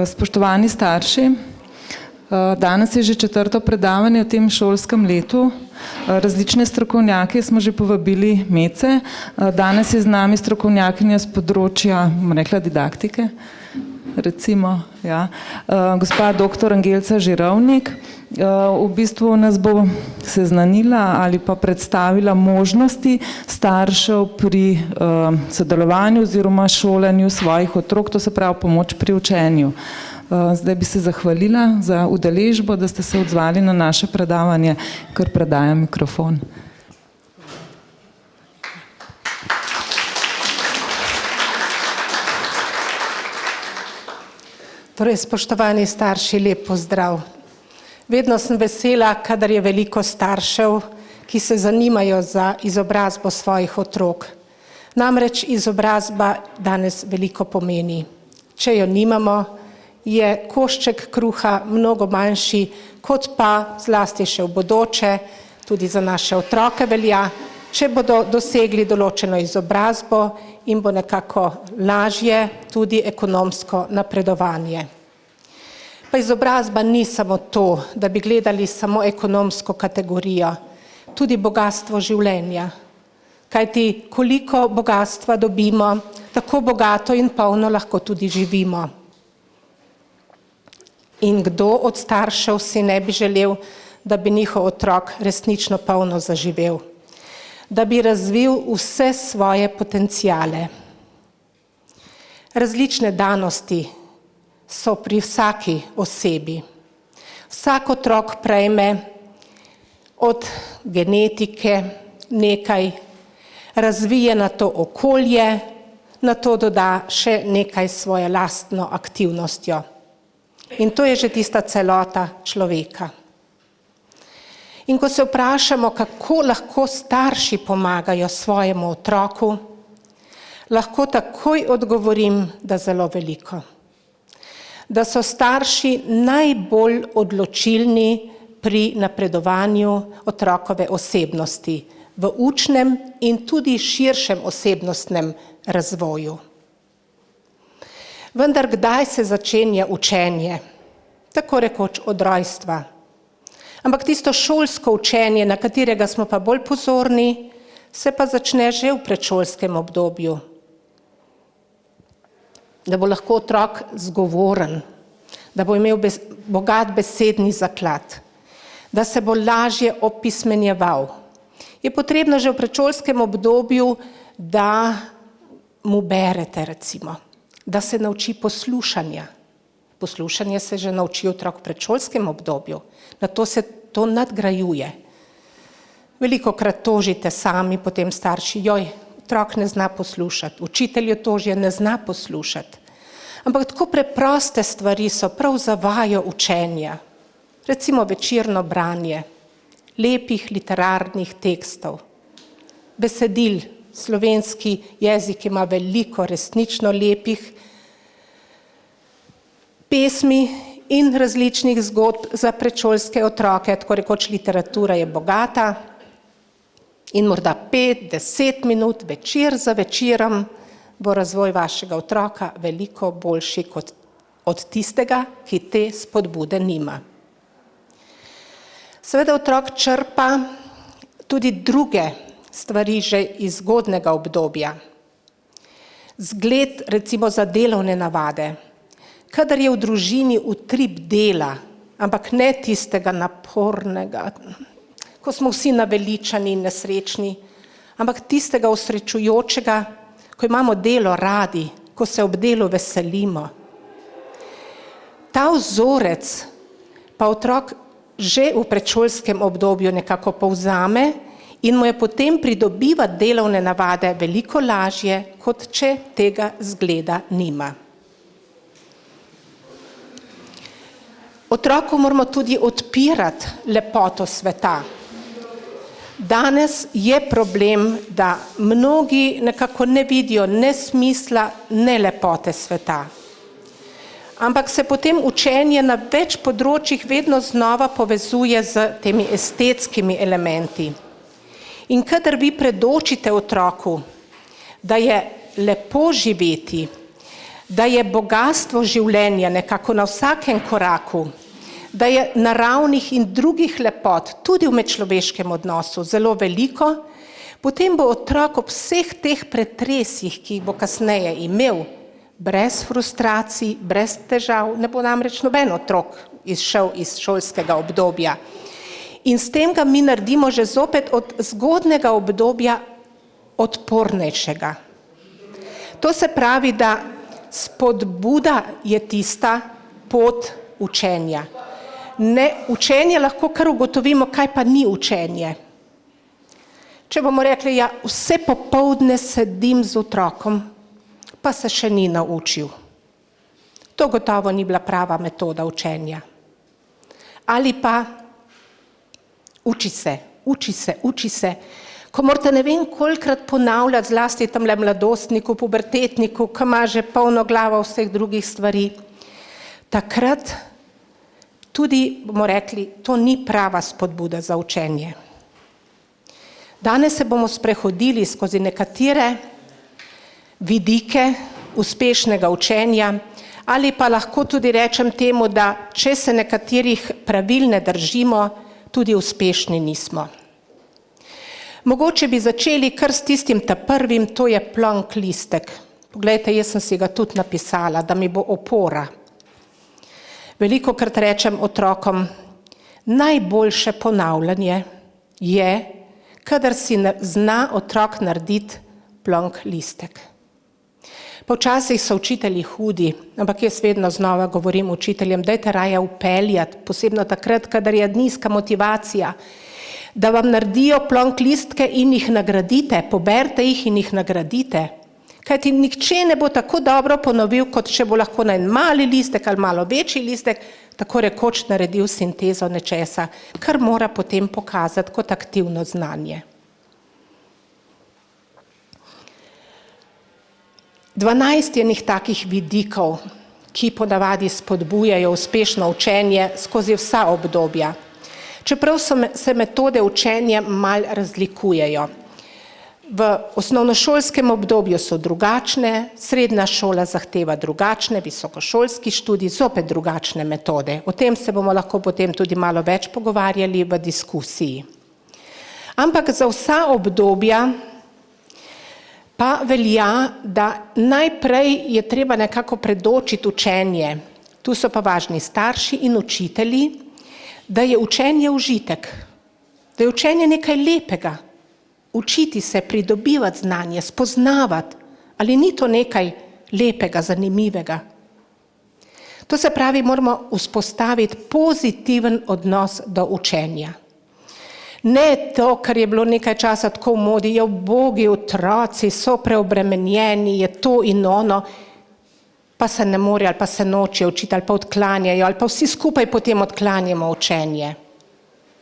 Spoštovani starši, danes je že 4. predavanje v tem šolskem letu. Različne strokovnjake smo že povabili mece. Danes je z nami strokovnjakinja z področja, rekla, didaktike, recimo, ja. Gospa dr. Angelca Žirovnik. V bistvu nas bo seznanila ali pa predstavila možnosti staršev pri sodelovanju oziroma šolanju svojih otrok, to se pravi pomoč pri učenju. Zdaj bi se zahvalila za udeležbo, da ste se odzvali na naše predavanje, kar predajam mikrofon. Torej, spoštovani starši, lep pozdrav. Vedno sem vesela, kadar je veliko staršev, ki se zanimajo za izobrazbo svojih otrok. Namreč izobrazba danes veliko pomeni. Če jo nimamo, je košček kruha mnogo manjši, kot pa zlasti še v bodoče, tudi za naše otroke velja, če bodo dosegli določeno izobrazbo in bo nekako lažje tudi ekonomsko napredovanje. Pa izobrazba ni samo to, da bi gledali samo ekonomsko kategorijo, tudi bogastvo življenja. Kajti koliko bogastva dobimo, tako bogato in polno lahko tudi živimo. In kdo od staršev si ne bi želel, da bi njihov otrok resnično polno zaživel, da bi razvil vse svoje potenciale. Različne danosti so pri vsaki osebi. Vsak otrok prejme od genetike nekaj, razvije na to okolje, na to doda še nekaj svoje lastno aktivnostjo. In to je že tista celota človeka. In ko se vprašamo, kako lahko starši pomagajo svojemu otroku, lahko takoj odgovorim, da zelo veliko. Da so starši najbolj odločilni pri napredovanju otrokove osebnosti, v učnem in tudi širšem osebnostnem razvoju. Vendar kdaj se začenja učenje? Tako rekoč od rojstva. Ampak tisto šolsko učenje, na katerega smo pa bolj pozorni, se pa začne že v predšolskem obdobju. Da bo lahko otrok zgovoren, da bo imel bogat besedni zaklad, da se bo lažje opismenjeval. Je potrebno že v predšolskem obdobju, da mu berete, recimo, da se nauči poslušanja. Poslušanje se že nauči otrok v predšolskem obdobju, na to se to nadgrajuje. Velikokrat tožite sami potem starši, joj, otrok ne zna poslušati, učitelj jo toži, ne zna poslušati. Ampak tako preproste stvari so prav za vajo učenja. Recimo večerno branje, lepih literarnih tekstov, besedil. Slovenski jezik ima veliko resnično lepih pesmi in različnih zgodb za predšolske otroke, tako rekoč literatura je bogata in morda 5-10 minut večer za večerom bo razvoj vašega otroka veliko boljši kot od tistega, ki te spodbude nima. Seveda otrok črpa tudi druge stvari že iz zgodnjega obdobja. Zgled recimo za delovne navade. Kadar je v družini utrip dela, ampak ne tistega napornega, ko smo vsi naveličani in nesrečni, ampak tistega osrečujočega, ko imamo delo radi, ko se ob delu veselimo. Ta vzorec pa otrok že v predšolskem obdobju nekako povzame in mu je potem pridobivati delovne navade veliko lažje, kot če tega zgleda nima. Otroku moramo tudi odpirati lepoto sveta. Danes je problem, da mnogi nekako ne vidijo ne smisla, ne lepote sveta. Ampak se potem učenje na več področjih vedno znova povezuje z temi estetskimi elementi. In kadar vi predočite otroku, da je lepo živeti, da je bogastvo življenja nekako na vsakem koraku, da je naravnih in drugih lepot, tudi v medčloveškem odnosu, zelo veliko, potem bo otrok ob vseh teh pretresih, ki jih bo kasneje imel, brez frustracij, brez težav, ne bo namreč noben otrok izšel iz šolskega obdobja. In s tem ga mi naredimo že zopet od zgodnega obdobja odpornejšega. To se pravi, da spodbuda je tista pot učenja. Učenje lahko kar ugotovimo, kaj pa ni učenje. Če bomo rekli, ja, vse popoldne sedim z otrokom, pa se še ni naučil. To gotovo ni bila prava metoda učenja. Ali pa uči se. Ko morate ne vem kolikrat ponavljati, zlasti tamle mladostniku, pubertetniku, ki ima že polno glavo vseh drugih stvari, takrat tudi bomo rekli, to ni prava spodbuda za učenje. Danes se bomo sprehodili skozi nekatere vidike uspešnega učenja, ali pa lahko tudi rečem temu, da če se nekaterih pravil ne držimo, tudi uspešni nismo. Mogoče bi začeli kar s tistim prvim, to je plonk listek. Poglejte, jaz sem si ga tudi napisala, da mi bo opora. Velikokrat rečem otrokom, najboljše ponavljanje je, kadar si zna otrok narediti plonk listek. Počasih so učitelji hudi, ampak jaz vedno znova govorim učiteljem, dajte raje vpeljati, posebno takrat, kadar je nizka motivacija, da vam naredijo plonk listke in jih nagradite, poberite jih in jih nagradite. Kajti nihče ne bo tako dobro ponovil, kot če bo lahko na en mali listek ali malo večji listek, tako rekoč naredil sintezo nečesa, kar mora potem pokazati kot aktivno znanje. 12 je enih takih vidikov, ki ponavadi spodbujajo uspešno učenje skozi vsa obdobja. Čeprav se metode učenja malo razlikujejo. V osnovnošolskem obdobju so drugačne, srednja šola zahteva drugačne, visokošolski študij zopet drugačne metode. O tem se bomo lahko potem tudi malo več pogovarjali v diskusiji. Ampak za vsa obdobja pa velja, da najprej je treba nekako predočiti učenje. Tu so pa važni starši in učitelji, da je učenje užitek, da je učenje nekaj lepega. Učiti se, pridobivati znanje, spoznavati, ali ni to nekaj lepega, zanimivega. To se pravi, moramo vzpostaviti pozitiven odnos do učenja. Ne to, kar je bilo nekaj časa tako v modi, je ubogi otroci, so preobremenjeni, je to in ono, pa se ne morejo ali pa se nočejo učiti ali pa odklanjajo ali pa vsi skupaj potem odklanjamo učenje.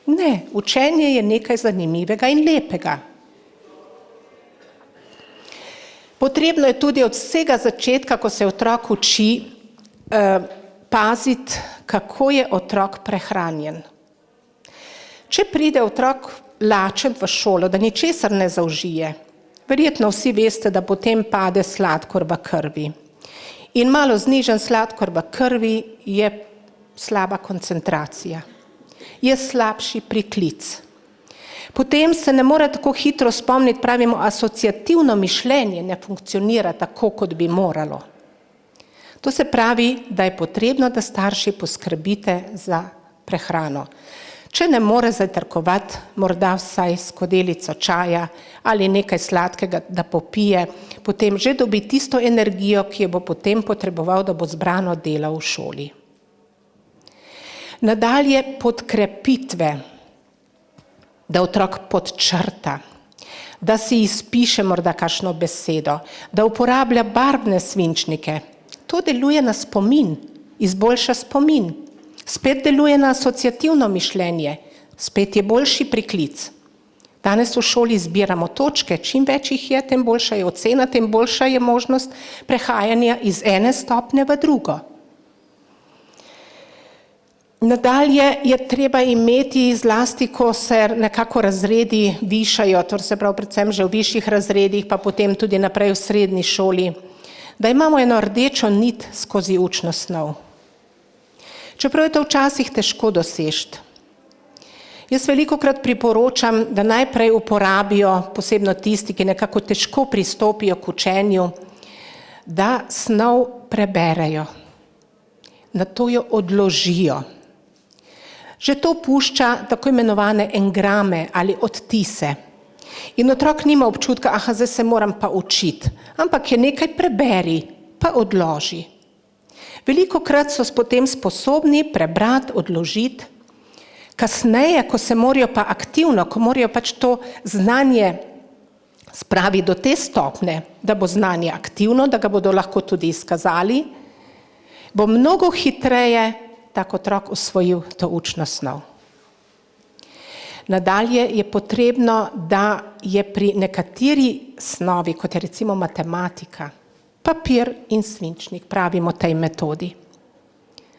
Ne, učenje je nekaj zanimivega in lepega. Potrebno je tudi od vsega začetka, ko se otrok uči, paziti, kako je otrok prehranjen. Če pride otrok lačen v šolo, da ničesar ne zaužije, verjetno vsi veste, da potem pade sladkor v krvi. In malo znižen sladkor v krvi je slaba koncentracija, je slabši priklic. Potem se ne more tako hitro spomniti, pravimo, asociativno mišljenje ne funkcionira tako, kot bi moralo. To se pravi, da je potrebno, da starši poskrbite za prehrano. Če ne more zajtrkovati, morda vsaj skodelico čaja ali nekaj sladkega, da popije, potem že dobi tisto energijo, ki jo bo potem potreboval, da bo zbrano delal v šoli. Nadalje podkrepitve, da otrok podčrta, da si izpiše morda kakšno besedo, da uporablja barvne svinčnike. To deluje na spomin, izboljša spomin. Spet deluje na asociativno mišljenje, spet je boljši priklic. Danes v šoli zbiramo točke, čim več jih je, tem boljša je ocena, tem boljša je možnost prehajanja iz ene stopnje v drugo. Nadalje je treba imeti, zlasti ko se nekako razredi višajo, to se pravi predvsem že v višjih razredih, pa potem tudi naprej v srednji šoli, da imamo eno rdečo nit skozi učno snov. Čeprav je to včasih težko doseči. Jaz velikokrat priporočam, da najprej uporabijo, posebno tisti, ki nekako težko pristopijo k učenju, da snov preberejo, nato jo odložijo. Že to pušča tako imenovane engrame ali odtise. In otrok nima občutka, zdaj se moram pa učiti, ampak je nekaj preberi, pa odloži. Velikokrat so potem sposobni prebrati, odložiti. Kasneje, ko se morajo pa aktivno, ko morajo pač to znanje spraviti do te stopnje, da bo znanje aktivno, da ga bodo lahko tudi izkazali, bo mnogo hitreje tak otrok usvojil to učno snov. Nadalje je potrebno, da je pri nekateri snovi, kot je recimo matematika, papir in svinčnik, pravimo tej metodi.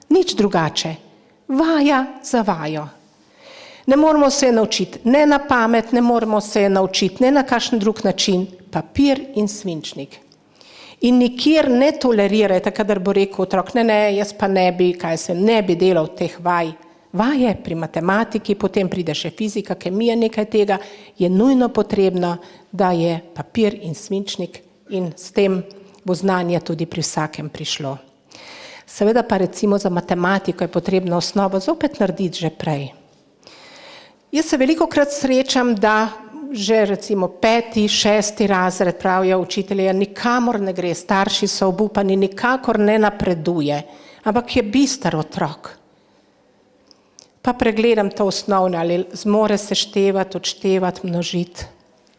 Nič drugače. Vaja za vajo. Ne moramo se je naučiti ne na pamet, ne moramo se je naučiti ne na kakšen drug način, papir in svinčnik. In nikjer ne tolerirajte, kadar bo rekel otrok, ne, jaz pa ne bi delal teh vaj. Vaje pri matematiki, potem pride še fizika, kemija, nekaj tega, je nujno potrebno, da je papir in svinčnik in s tem bo znanje tudi pri vsakem prišlo. Seveda pa recimo za matematiko je potrebno osnovo zopet narediti že prej. Jaz se velikokrat srečam, da že recimo 5., 6. razred pravijo učitelji, nikamor ne gre, starši so obupani, nikakor ne napreduje, ampak je bister otrok. Pa pregledam to osnovno, ali zmore seštevati, odštevati, množiti.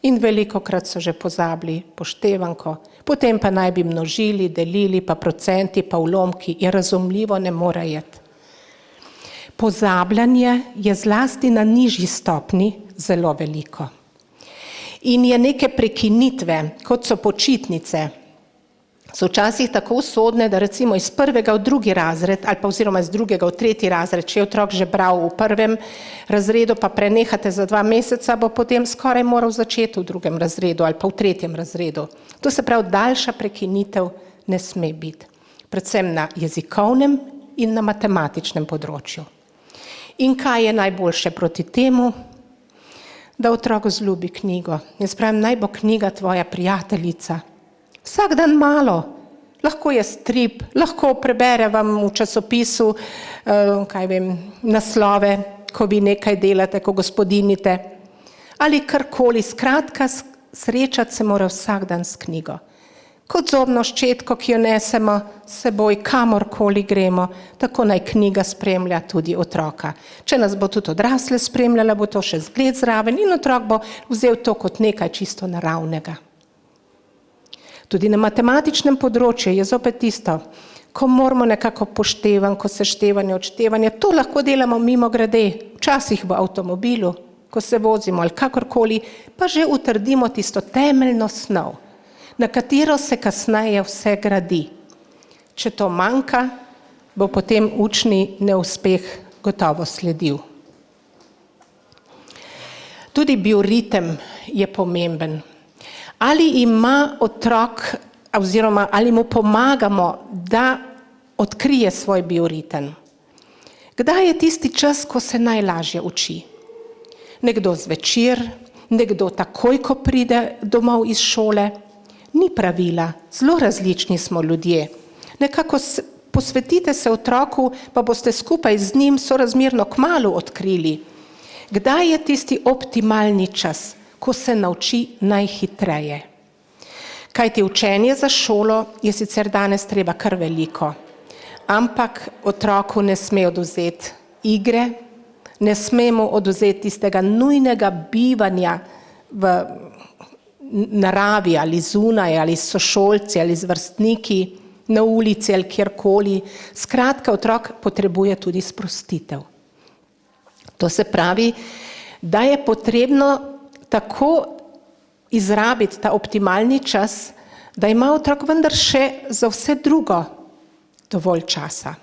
In velikokrat so že pozabili poštevanko, potem pa naj bi množili, delili, pa procenti, pa ulomki, je razumljivo, ne more jeti. Pozabljanje je zlasti na nižji stopni zelo veliko. In je neke prekinitve, kot so počitnice, so včasih tako usodne, da recimo iz 1. v 2. razred, ali pa oziroma iz 2. v 3. razred, če je otrok že bral v 1. razredu, pa prenehate za 2 meseca, bo potem skoraj moral začeti v 2. razredu ali pa v 3. razredu. To se pravi, daljša prekinitev ne sme biti. Predvsem na jezikovnem in na matematičnem področju. In kaj je najboljše proti temu? Da otrok zljubi knjigo. Jaz pravim, naj bo knjiga tvoja prijateljica. Vsak dan malo. Lahko je strip, lahko prebere vam v časopisu, naslove, ko vi nekaj delate, ko gospodinite. Ali karkoli, skratka, srečati se mora vsak dan s knjigo. Kot zobno ščetko, ki jo nesemo s seboj, kamorkoli gremo, tako naj knjiga spremlja tudi otroka. Če nas bo tudi odrasle spremljala, bo to še zgled zraven in otrok bo vzel to kot nekaj čisto naravnega. Tudi na matematičnem področju je zopet tisto, ko moramo nekako poštevanko, seštevanje, odštevanje, to lahko delamo mimo grede, včasih v avtomobilu, ko se vozimo ali kakorkoli, pa že utrdimo tisto temeljno snov, na katero se kasneje vse gradi. Če to manjka, bo potem učni neuspeh gotovo sledil. Tudi bioritem je pomemben. Ali ima otrok, oziroma ali mu pomagamo, da odkrije svoj bioritem? Kdaj je tisti čas, ko se najlažje uči? Nekdo zvečer, nekdo takoj, ko pride domov iz šole. Ni pravila, zelo različni smo ljudje. Nekako posvetite se otroku, pa boste skupaj z njim sorazmerno kmalu odkrili, kdaj je tisti optimalni čas, ko se nauči najhitreje. Kajti učenje za šolo je sicer danes treba kar veliko, ampak otroku ne sme odvzeti igre, ne smemo odvzeti tistega nujnega bivanja v naravi ali zunaj, ali s sošolci, ali z vrstniki, na ulici ali kjerkoli. Skratka, otrok potrebuje tudi sprostitev. To se pravi, da je potrebno tako izrabiti ta optimalni čas, da ima otrok vendar še za vse drugo dovolj časa.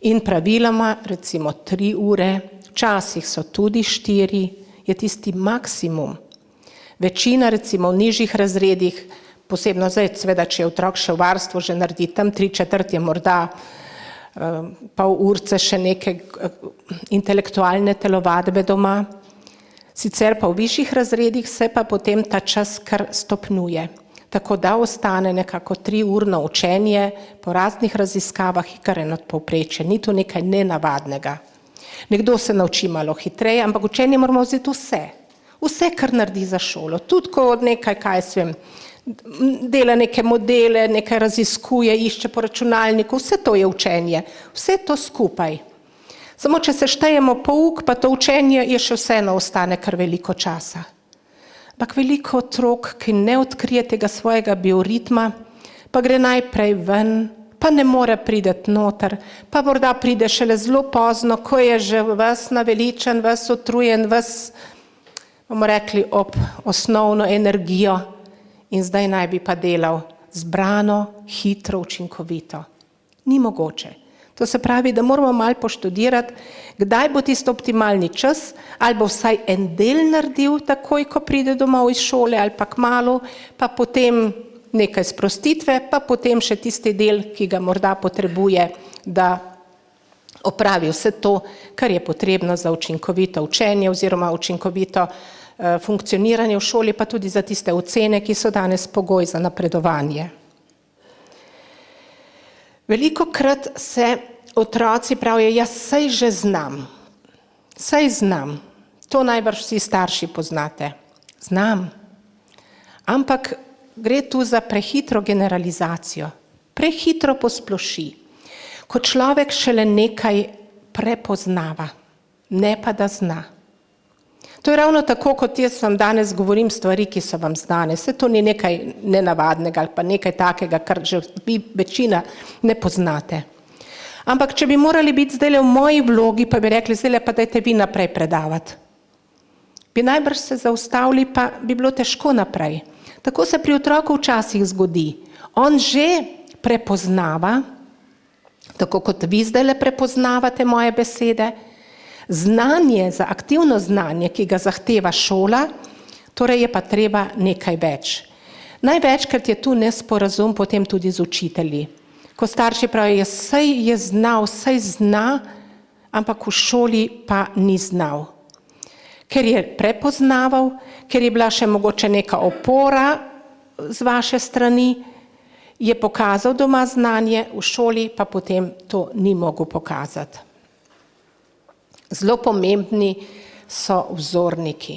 In praviloma, recimo 3 ure, včasih so tudi 4, je tisti maksimum. Večina, recimo v nižjih razredih, posebno zdaj, seveda, če je otrok še v varstvu, že naredi tam 3/4 je morda pol urce še neke intelektualne telovadbe doma. Sicer pa v višjih razredih se pa potem ta čas kar stopnjuje. Tako da ostane nekako 3-urno učenje po raznih raziskavah kar eno povprečje. Ni to nekaj nenavadnega. Nekdo se nauči malo hitreje, ampak učenje moramo vzeti vse. Vse, kar naredi za šolo. Tudi ko nekaj, kaj jaz vem, dela neke modele, nekaj raziskuje, išče po računalniku, vse to je učenje. Vse to skupaj. Samo če se štejemo pouk, pa to učenje je še vseeno ostane kar veliko časa. Ampak veliko otrok, ki ne odkrije tega svojega bioritma, pa gre najprej ven, pa ne more priti noter, pa morda pride šele zelo pozno, ko je že ves naveličen, ves utrujen, ves, bomo rekli, ob osnovno energijo in zdaj naj bi pa delal zbrano, hitro, učinkovito. Ni mogoče. To se pravi, da moramo malo poštudirati, kdaj bo tisto optimalni čas, ali bo vsaj en del naredil takoj, ko pride domov iz šole, ali pa kmalu, pa potem nekaj sprostitve, pa potem še tisti del, ki ga morda potrebuje, da opravi vse to, kar je potrebno za učinkovito učenje oziroma učinkovito funkcioniranje v šoli, pa tudi za tiste ocene, ki so danes pogoj za napredovanje. Velikokrat se otroci pravijo, jaz saj že znam. Saj znam. To najbrž vsi starši poznate. Znam. Ampak gre tu za prehitro generalizacijo. Prehitro posploši. Ko človek šele nekaj prepoznava, ne pa da zna. To je ravno tako, kot jaz vam danes govorim stvari, ki so vam znane. Vse to ni nekaj nenavadnega ali pa nekaj takega, kar že vi večina ne poznate. Ampak če bi morali biti zdaj v moji vlogi, pa bi rekli, zdaj pa dajte vi naprej predavati. Bi najbrž se zaustavili, pa bi bilo težko naprej. Tako se pri otroku včasih zgodi. On že prepoznava, tako kot vi zdaj prepoznavate moje besede, znanje, za aktivno znanje, ki ga zahteva šola, torej je pa treba nekaj več. Največkrat je tu nesporazum potem tudi z učitelji. Ko starši pravijo, saj je znal, saj zna, ampak v šoli pa ni znal. Ker je prepoznaval, ker je bila še mogoče neka opora z vaše strani, je pokazal doma znanje, v šoli pa potem to ni mogel pokazati. Zelo pomembni so vzorniki.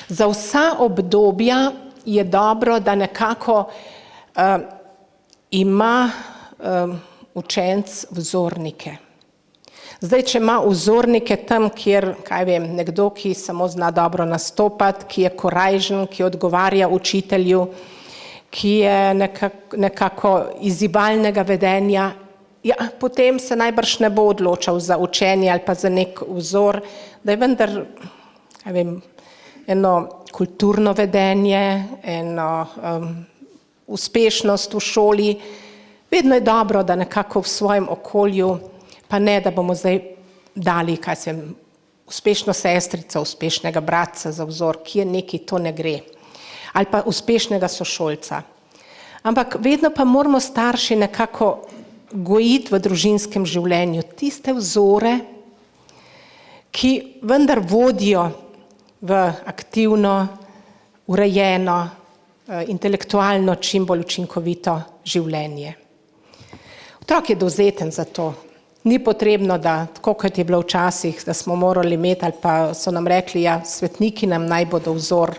Za vsa obdobja je dobro, da nekako ima učenec vzornike. Zdaj, če ima vzornike tam, kjer, kaj vem, nekdo, ki samo zna dobro nastopati, ki je korajžen, ki odgovarja učitelju, ki je nekako izzivalnega vedenja, ja, potem se najbrž ne bo odločal za učenje ali pa za nek vzor, da je vendar, kaj vem, eno kulturno vedenje, eno uspešnost v šoli. Vedno je dobro, da nekako v svojem okolju, pa ne, da bomo zdaj dali, kaj se uspešno sestrico, uspešnega bratca za vzor, ki je neki, to ne gre. Ali pa uspešnega sošolca. Ampak vedno pa moramo starši nekako gojiti v družinskem življenju tiste vzore, ki vendar vodijo v aktivno, urejeno, intelektualno, čim bolj učinkovito življenje. Otrok je dovzeten za to. Ni potrebno, da, tako kot je bilo včasih, da smo morali imeti, ali pa so nam rekli, ja, svetniki nam naj bodo vzor,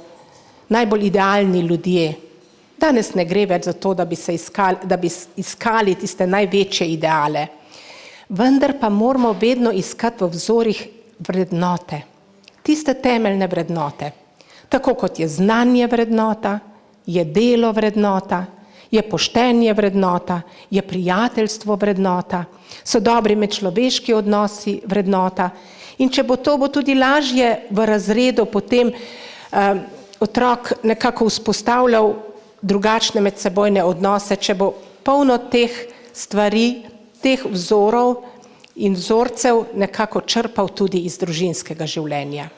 najbolj idealni ljudje. Danes ne gre več za to, da bi iskali tiste največje ideale. Vendar pa moramo vedno iskati v vzorih vrednote. Tiste temeljne vrednote. Tako kot je znanje vrednota, je delo vrednota, je poštenje vrednota, je prijateljstvo vrednota, so dobri medčloveški odnosi vrednota. In če bo to, bo tudi lažje v razredu potem otrok nekako vzpostavljal drugačne medsebojne odnose, če bo polno teh stvari, teh vzorov in vzorcev nekako črpal tudi iz družinskega življenja.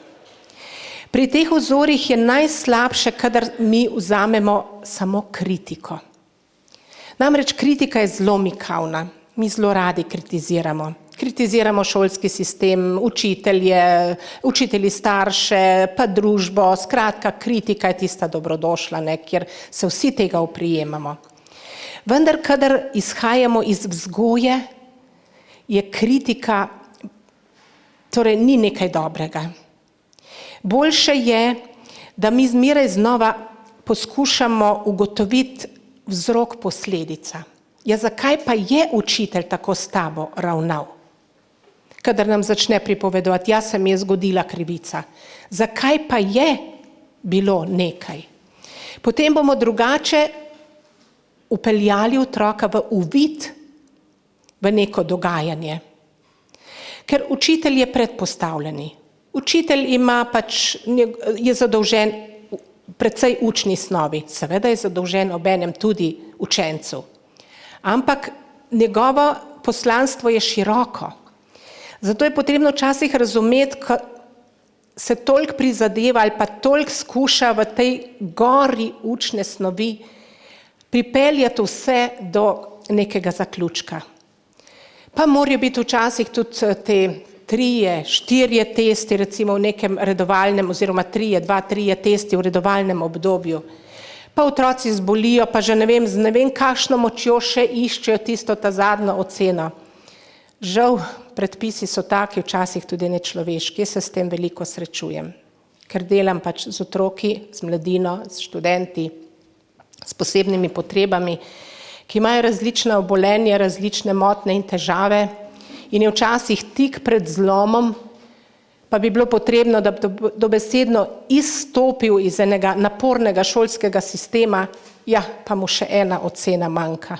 Pri teh vzorih je najslabše, kadar mi vzamemo samo kritiko. Namreč kritika je zelo mikavna. Mi zelo radi kritiziramo. Kritiziramo šolski sistem, učitelji starše, pa družbo. Skratka, kritika je tista dobrodošla, kjer se vsi tega oprijemamo. Vendar, kadar izhajamo iz vzgoje, je kritika, torej ni nekaj dobrega. Boljše je, da mi zmeraj znova poskušamo ugotoviti vzrok posledica. Ja, zakaj pa je učitelj tako s tabo ravnal? Kadar nam začne pripovedovati, ja, se mi je zgodila krivica. Zakaj pa je bilo nekaj? Potem bomo drugače upeljali otroka v uvid v neko dogajanje. Ker učitelj je predpostavljeni. Učitelj je zadolžen precej učni snovi. Seveda je zadolžen obenem tudi učencu. Ampak njegovo poslanstvo je široko. Zato je potrebno včasih razumeti, ko se toliko prizadeva ali pa toliko skuša v tej gori učne snovi pripeljati vse do nekega zaključka. Pa morajo biti včasih tudi te 3, 4 testi, recimo v nekem redovalnem, oziroma 2, 3 testi v redovalnem obdobju. Pa otroci zbolijo, pa že ne vem kakšno močjo še iščejo tisto ta zadnjo oceno. Žal, predpisi so taki, včasih tudi nečloveški, jaz se s tem veliko srečujem, ker delam pač z otroki, z mladino, s študenti, s posebnimi potrebami, ki imajo različna obolenja, različne motnje in težave in je včasih tik pred zlomom, pa bi bilo potrebno, da bi dobesedno izstopil iz enega napornega šolskega sistema, ja, pa mu še ena ocena manjka.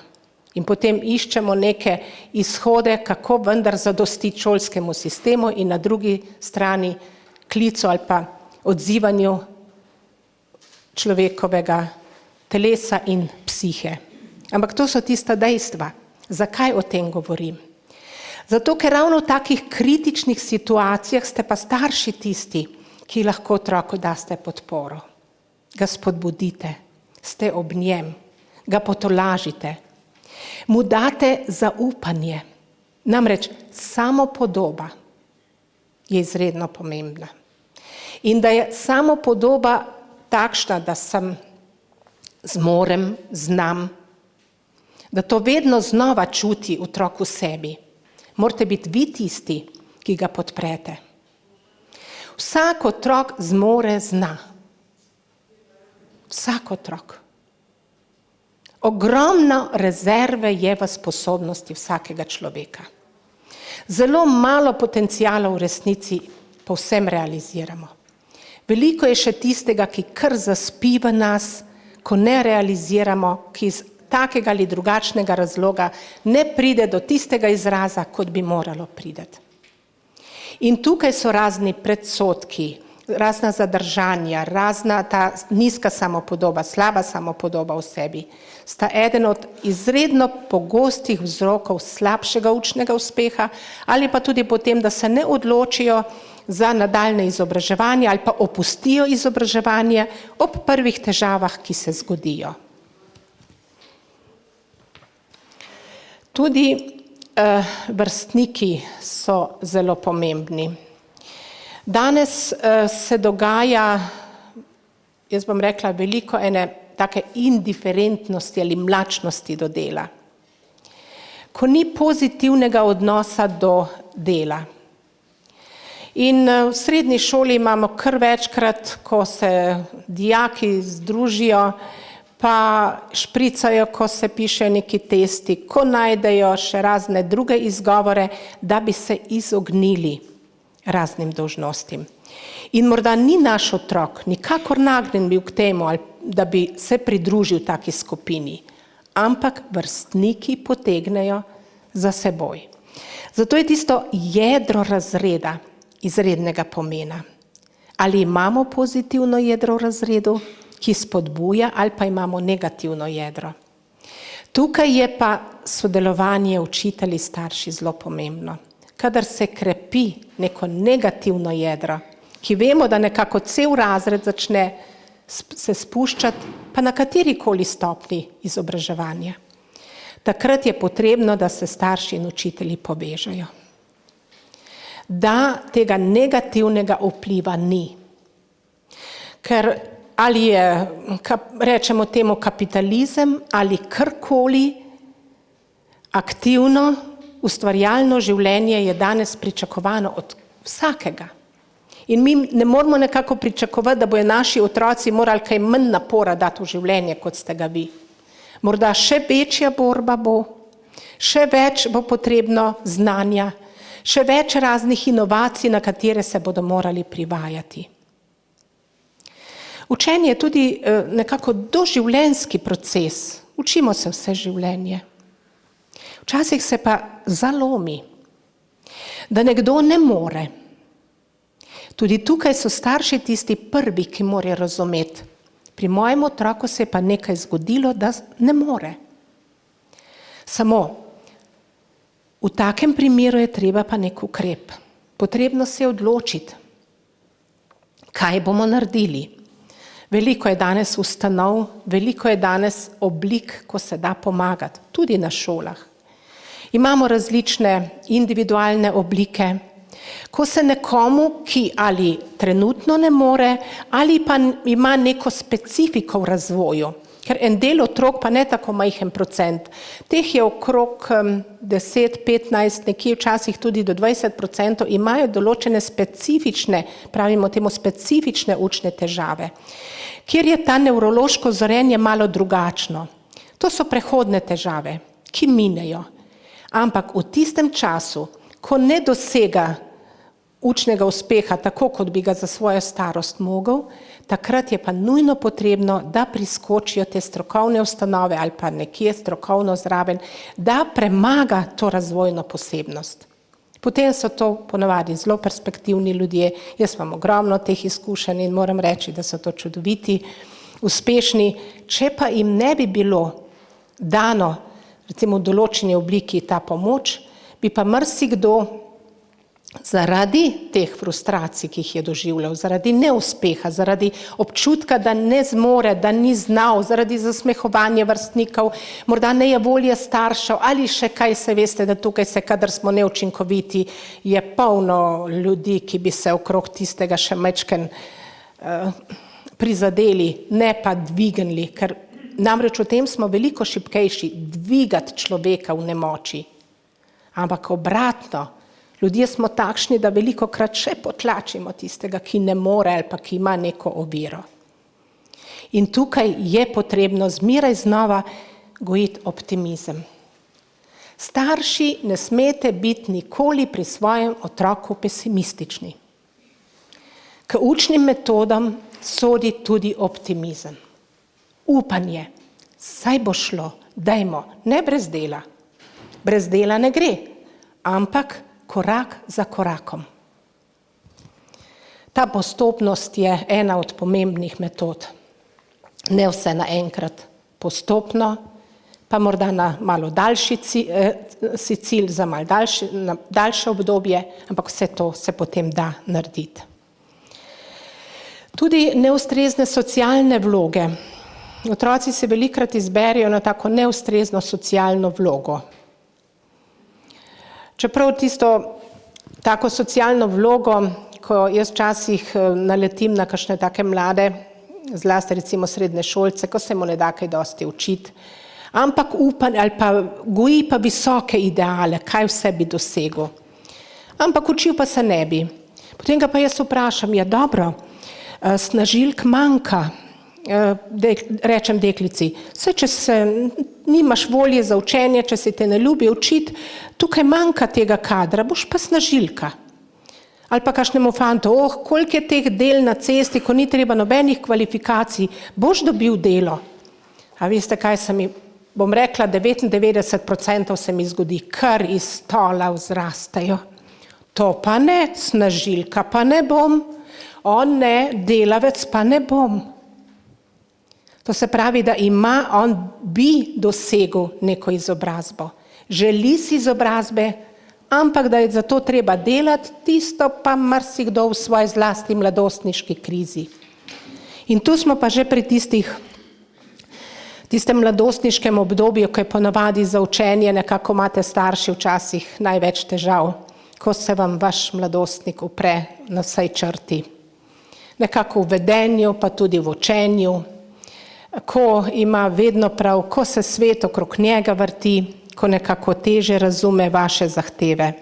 In potem iščemo neke izhode, kako vendar zadostiti šolskemu sistemu in na drugi strani klicu ali pa odzivanju človekovega telesa in psihe. Ampak to so tista dejstva. Zakaj o tem govorim? Zato, ker ravno v takih kritičnih situacijah ste pa starši tisti, ki lahko otroku daste podporo. Ga spodbudite, ste ob njem, ga potolažite. Mu date zaupanje. Namreč samopodoba je izredno pomembna. In da je samopodoba takšna, da sem zmorem, znam, da to vedno znova čuti otrok v sebi. Morate biti vi tisti, ki ga podprete. Vsak otrok zmore, zna. Vsak otrok. Ogromno rezerve je v sposobnosti vsakega človeka. Zelo malo potenciala v resnici povsem realiziramo. Veliko je še tistega, ki kar zaspi v nas, ko ne realiziramo, ki iz takega ali drugačnega razloga ne pride do tistega izraza, kot bi moralo priti. In tukaj so razni predsodki, razna zadržanja, razna ta nizka samopodoba, slaba samopodoba v sebi, sta eden od izredno pogostih vzrokov slabšega učnega uspeha ali pa tudi potem, da se ne odločijo za nadaljne izobraževanje ali pa opustijo izobraževanje ob prvih težavah, ki se zgodijo. Tudi vrstniki so zelo pomembni. Danes se dogaja, jaz bom rekla, veliko ene take indiferentnosti ali mlačnosti do dela. Ko ni pozitivnega odnosa do dela. In v srednji šoli imamo kar večkrat, ko se dijaki združijo, pa špricajo, ko se pišejo neki testi, ko najdejo še razne druge izgovore, da bi se izognili raznim dolžnostim. In morda ni naš otrok nikakor nagnjen bil k temu, da bi se pridružil taki skupini, ampak vrstniki potegnejo za seboj. Zato je tisto jedro razreda izrednega pomena. Ali imamo pozitivno jedro v razredu, ki spodbuja, ali pa imamo negativno jedro. Tukaj je pa sodelovanje učitelji, starši zelo pomembno. Kadar se krepi neko negativno jedro, ki vemo, da nekako cel razred začne se spuščati, pa na katerikoli stopni izobraževanja. Takrat je potrebno, da se starši in učitelji povežejo. Da tega negativnega vpliva ni. Ker ali je, rečemo temu kapitalizem, ali karkoli, aktivno, ustvarjalno življenje je danes pričakovano od vsakega. In mi ne moramo nekako pričakovati, da bojo naši otroci morali kaj manj napora dati v življenje, kot ste ga vi. Morda še večja borba bo, še več bo potrebno znanja, še več raznih inovacij, na katere se bodo morali privajati. Učenje je tudi nekako doživljenjski proces. Učimo se vse življenje. Včasih se pa zalomi, da nekdo ne more. Tudi tukaj so starši tisti prvi, ki morajo razumeti. Pri mojem otroku se je pa nekaj zgodilo, da ne more. Samo v takem primeru je treba pa nek ukrep. Potrebno se je odločiti, kaj bomo naredili. Veliko je danes ustanov, veliko je danes oblik, ko se da pomagati, tudi na šolah. Imamo različne individualne oblike, ko se nekomu, ki ali trenutno ne more, ali pa ima neko specifiko v razvoju, ker en del otrok pa ne tako majhen procent, teh je okrog 10, 15, nekje včasih tudi do 20%, imajo določene specifične, pravimo temu specifične učne težave, kjer je ta nevrološko zorenje malo drugačno. To so prehodne težave, ki minejo, ampak v tistem času, ko ne dosega učnega uspeha, tako kot bi ga za svojo starost mogel, takrat je pa nujno potrebno, da priskočijo te strokovne ustanove ali pa nekje strokovno zraven, da premaga to razvojno posebnost. Potem so to ponavadi zelo perspektivni ljudje, jaz imam ogromno teh izkušenj in moram reči, da so to čudoviti, uspešni, če pa jim ne bi bilo dano, recimo v določeni obliki ta pomoč, bi pa marsikdo zaradi teh frustracij, ki jih je doživljal, zaradi neuspeha, zaradi občutka, da ne zmore, da ni znal, zaradi zasmehovanja vrstnikov, morda nejevolje staršev ali še kaj, se veste, da tukaj se, kadar smo neučinkoviti, je polno ljudi, ki bi se okrog tistega še majčken prizadeli, ne pa dvignili, ker namreč v tem smo veliko šibkejši, dvigati človeka v nemoči. Ampak obratno, ljudje smo takšni, da velikokrat še potlačimo tistega, ki ne more ali pa ki ima neko oviro. In tukaj je potrebno zmeraj znova gojiti optimizem. Starši ne smete biti nikoli pri svojem otroku pesimistični. K učnim metodam sodi tudi optimizem. Upanje, saj bo šlo, dajmo, ne brez dela. Brez dela ne gre, ampak korak za korakom. Ta postopnost je ena od pomembnih metod. Ne vse naenkrat, postopno, pa morda na malo daljši cilj, za malo daljše obdobje, ampak vse to se potem da narediti. Tudi neustrezne socialne vloge. Otroci se velikokrat izberejo na tako neustrezno socialno vlogo. Čeprav tisto tako socialno vlogo, ko jaz včasih naletim na kakšne take mlade, zlasti recimo srednje šolce, ko se mu ne da kaj dosti učiti, ampak upanje ali pa goji pa visoke ideale, kaj vse bi dosegel. Ampak učil pa se ne bi. Potem ga pa jaz vprašam, ja dobro, snažilk manjka, rečem deklici, saj če se nimaš volje za učenje, če se te ne ljubi učiti, tukaj manjka tega kadra, boš pa snažilka. Ali pa kakšnemu fantu, koliko je teh del na cesti, ko ni treba nobenih kvalifikacij, boš dobil delo. A veste, kaj se mi, bom rekla, 99% se mi zgodi, kar iz stola vzrastejo. To pa ne, snažilka pa ne bom, on ne, delavec pa ne bom. To se pravi, da on bi dosegel neko izobrazbo. Želi si izobrazbe, ampak da je za to treba delati, tisto pa marsikdo v svoji zlasti mladostniški krizi. In tu smo pa že pri tistem mladostniškem obdobju, ko je ponavadi za učenje, nekako imate starši včasih največ težav, ko se vam vaš mladostnik upre na vsej črti. Nekako v vedenju, pa tudi v učenju, ko ima vedno prav, ko se svet okrog njega vrti, ko nekako teže razume vaše zahteve.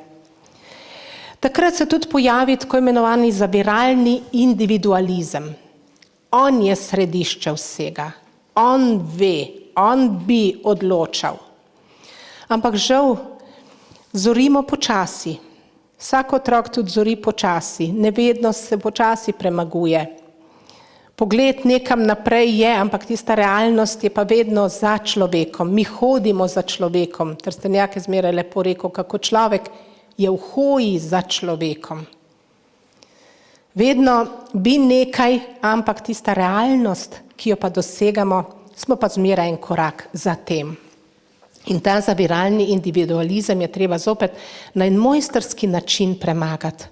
Takrat se tudi pojavi tako imenovani zaviralni individualizem. On je središče vsega, on ve, on bi odločal. Ampak žal, zorimo počasi. Vsak otrok tudi zori počasi, nevednost se počasi premaguje. Pogled nekam naprej je, ampak tista realnost je pa vedno za človekom. Mi hodimo za človekom. Trstenjak je zmeraj lepo rekel, kako človek je v hoji za človekom. Vedno bi nekaj, ampak tista realnost, ki jo pa dosegamo, smo pa zmeraj en korak za tem. In ta zaviralni individualizem je treba zopet na en mojstrski način premagati.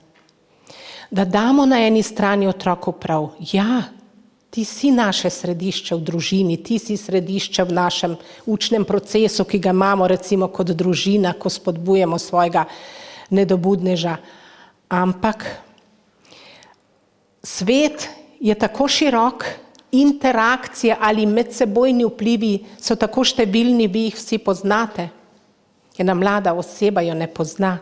Da damo na eni strani otroku prav, ja, ti si naše središče v družini, ti si središče v našem učnem procesu, ki ga imamo recimo kot družina, ko spodbujamo svojega nedobudneža. Ampak svet je tako širok, interakcije ali medsebojni vplivi so tako številni, vi jih vsi poznate. Ena mlada oseba jo ne pozna.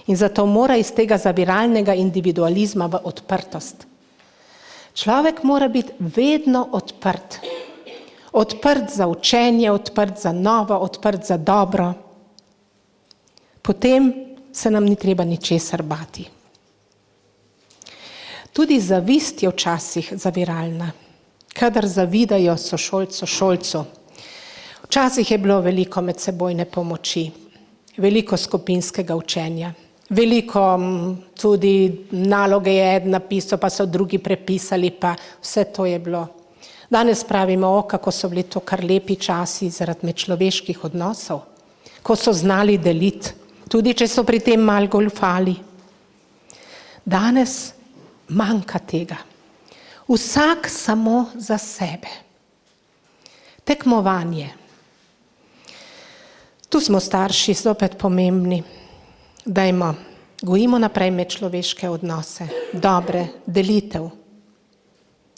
In zato mora iz tega zaviralnega individualizma v odprtost. Človek mora biti vedno odprt. Odprt za učenje, odprt za novo, odprt za dobro. Potem se nam ni treba ničesar bati. Tudi zavist je včasih zaviralna. Kadar zavidajo sošolcu. Včasih je bilo veliko medsebojne pomoči, veliko skupinskega učenja, veliko tudi naloge je eden napisal, pa so drugi prepisali, pa vse to je bilo. Danes pravimo, kako so bili to kar lepi časi zaradi medčloveških odnosov, ko so znali deliti, tudi če so pri tem malo goljufali. Danes manjka tega. Vsak samo za sebe. Tekmovanje. Tu smo starši zopet pomembni. Dajmo, gojimo naprej medčloveške odnose, dobre, delitev.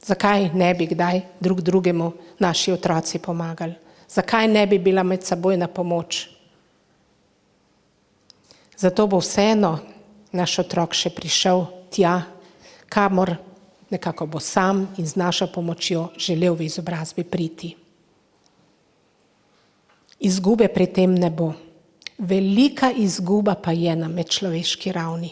Zakaj ne bi kdaj drug drugemu naši otroci pomagali? Zakaj ne bi bila medsebojna pomoč? Zato bo vseeno naš otrok še prišel tja, kamor nekako bo sam in z našo pomočjo želel v izobrazbi priti. Izgube pri tem ne bo. Velika izguba pa je na medčloveški ravni.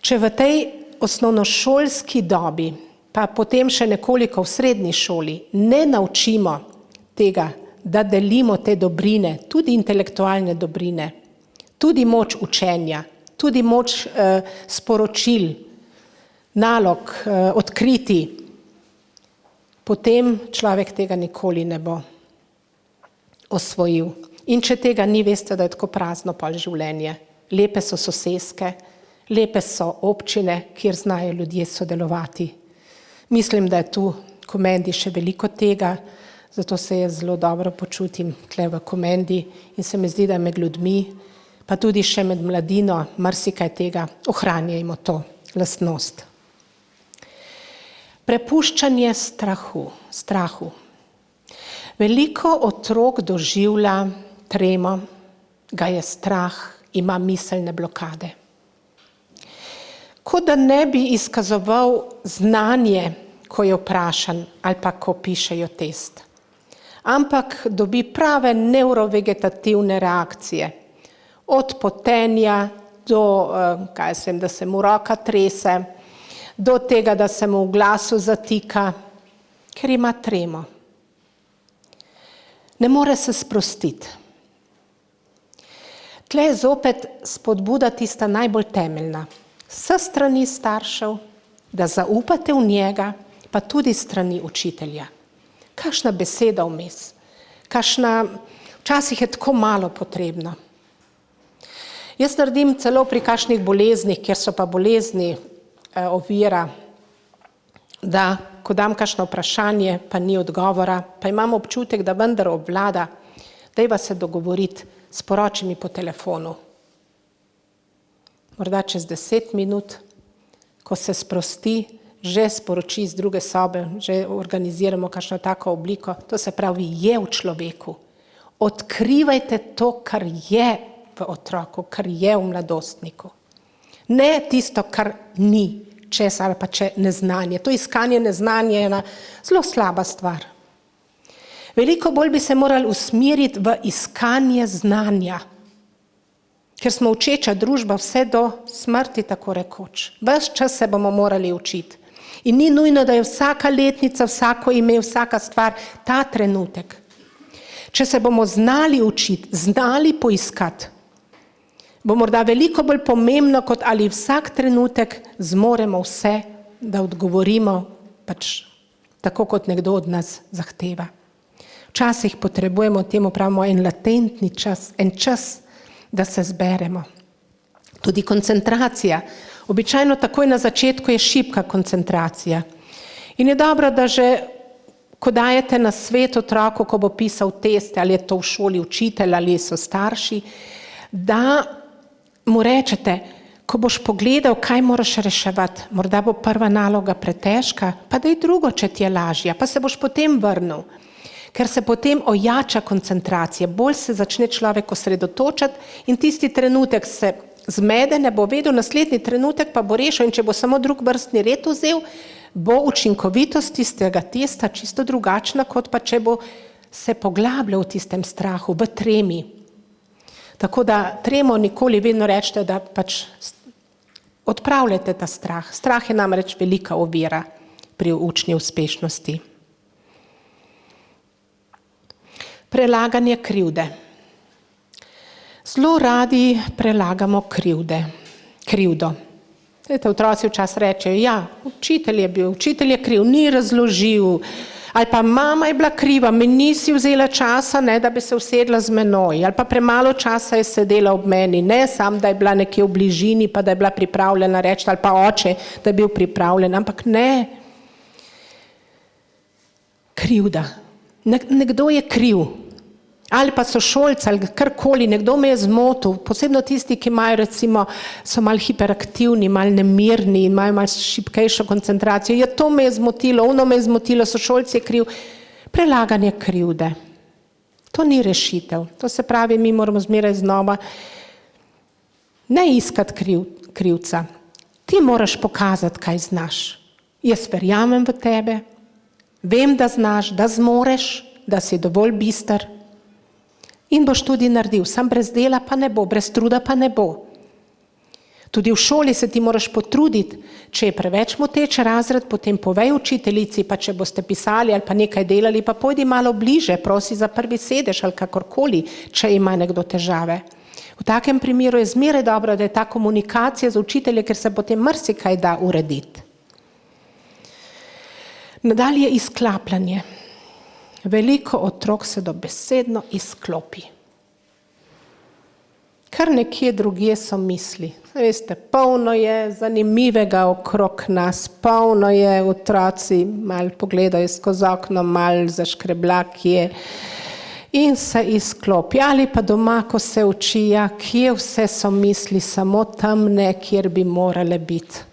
Če v tej osnovnošolski dobi, pa potem še nekoliko v srednji šoli, ne naučimo tega, da delimo te dobrine, tudi intelektualne dobrine, tudi moč učenja, tudi moč sporočil, nalog, odkriti, potem človek tega nikoli ne bo osvojil. In če tega ni, veste, da je tako prazno pol življenje. Lepe so soseske, lepe so občine, kjer znajo ljudje sodelovati. Mislim, da je tu v Komendi še veliko tega, zato se jaz zelo dobro počutim tle v Komendi in se mi zdi, da med ljudmi, pa tudi še med mladino, marsikaj tega, ohranjajmo to lastnost. Prepuščanje strahu. Veliko otrok doživlja tremo, ga je strah, ima miselne blokade. Kot da ne bi izkazoval znanje, ko je vprašan ali pa ko pišejo test. Ampak dobi prave neurovegetativne reakcije. Od potenja do, da se mu roka trese, do tega, da se mu v glasu zatika, ker ima tremo. Ne more se sprostiti. Tle je zopet spodbuda tista najbolj temeljna. S strani staršev, da zaupate v njega, pa tudi strani učitelja. Kakšna beseda vmes, včasih je tako malo potrebno. Jaz naredim celo pri kakšnih boleznih, kjer so pa bolezni ovira, da ko dam kakšno vprašanje, pa ni odgovora, pa imam občutek, da vendar obvlada, dajva se dogovoriti, sporoči mi po telefonu. Morda čez 10 minut, ko se sprosti, že sporoči iz druge sobe, že organiziramo kakšno tako obliko, to se pravi, je v človeku. Odkrivajte to, kar je v otroku, kar je v mladostniku. Ne tisto, kar ni česa ali pa neznanje. To iskanje neznanja je ena zelo slaba stvar. Veliko bolj bi se morali usmeriti v iskanje znanja, ker smo učeča družba vse do smrti, tako rekoč. Ves čas se bomo morali učiti. In ni nujno, da je vsaka letnica, vsako ime, vsaka stvar ta trenutek. Če se bomo znali učiti, znali poiskati, bo morda veliko bolj pomembno, kot ali vsak trenutek zmoremo vse, da odgovorimo pač tako, kot nekdo od nas zahteva. Včasih potrebujemo, temu pravimo, en latentni čas, en čas, da se zberemo. Tudi koncentracija. Običajno takoj na začetku je šibka koncentracija. In je dobro, da že, ko dajete na svet otroku, ko bo pisal teste, ali je to v šoli učitelj, ali so starši, da mu rečete, ko boš pogledal, kaj moraš reševati, morda bo prva naloga pretežka, pa daj drugo, če ti je lažja, pa se boš potem vrnil. Ker se potem ojača koncentracija, bolj se začne človek osredotočati in tisti trenutek se zmede, ne bo vedel, naslednji trenutek pa bo rešil in če bo samo drug vrstni red vzel, bo učinkovitost tistega testa čisto drugačna, kot pa če bo se poglabljal v tistem strahu, v tremi. Tako da tremo nikoli vedno rečete, da pač odpravljate ta strah. Strah je namreč velika ovira pri učni uspešnosti. Prelaganje krivde. Zelo radi prelagamo krivdo. Otroci včasih rečejo, ja, učitelj je kriv, ni razložil, ali pa mama je bila kriva, me nisi vzela časa, ne, da bi se usedla z menoj, ali pa premalo časa je sedela ob meni, ne sam, da je bila nekje v bližini, pa da je bila pripravljena reči, ali pa oče, da je bil pripravljen, ampak ne. Krivda. Nekdo je kriv. Ali pa so šolci, ali karkoli, nekdo me je zmotil, posebno tisti, ki imajo recimo, so malo hiperaktivni, malo nemirni, imajo malo šibkejšo koncentracijo. Ja, to me je zmotilo, ono me je zmotilo, so šolci je kriv. Prelaganje krivde. To ni rešitev. To se pravi, mi moramo zmeraj znova ne iskati krivca. Ti moraš pokazati, kaj znaš. Jaz verjamem v tebe, vem, da znaš, da zmoreš, da si dovolj bister. In boš tudi naredil, sam brez dela pa ne bo, brez truda pa ne bo. Tudi v šoli se ti moraš potruditi, če je preveč moteč razred, potem povej učiteljici, pa če boste pisali ali pa nekaj delali, pa pojdi malo bliže, prosi za prvi sedež ali kakorkoli, če ima nekdo težave. V takem primeru je zmeraj dobro, da je ta komunikacija z učiteljem, ker se potem marsikaj da urediti. Nadalje izklapljanje. Veliko otrok se dobesedno izklopi. Kar nekje drugje so misli. Veste, polno je zanimivega okrog nas, polno je otroci, malo pogledajo skozi okno, malo zaškreblakje in se izklopi. Ali pa doma, ko se uči, ja, kje vse so misli, samo tam ne, kjer bi morale biti.